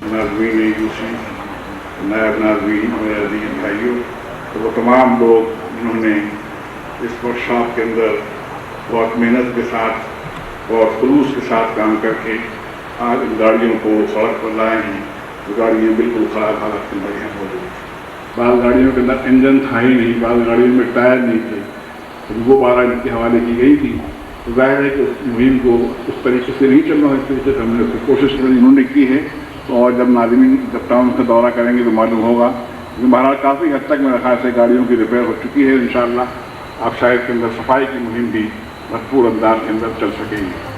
नाज़रीन यूसी, नायब नाज़रीन और अज़ीज़ भाइयों, तो वो तमाम लोग जिन्होंने इस वर्कशॉप के अंदर बहुत मेहनत के साथ और खुलूस के साथ काम करके आज इन गाड़ियों को सड़क पर लाए हैं। तो गाड़ियाँ बिल्कुल ख़राब हालत में बढ़िया मौजूद हैं। बाद गाड़ियों के अंदर इंजन था ही नहीं, बाद गाड़ियों में टायर नहीं थे, तो वो 12 इनके हवाले की गई थी। तो जाहिर है कि उस मुहिम को उस तरीके से नहीं चलना, इस तरीके से हमने उसकी कोशिश उन्होंने की है। और जब नाज़रीन जब टाउन का दौरा करेंगे तो मालूम होगा कि बहरहाल काफ़ी हद तक मेरे ख्याल से गाड़ियों की रिपेयर हो चुकी है। इंशाअल्लाह आप शायद के अंदर सफाई की मुहिम भी भरपूर अंदाज के अंदर चल सकेंगे।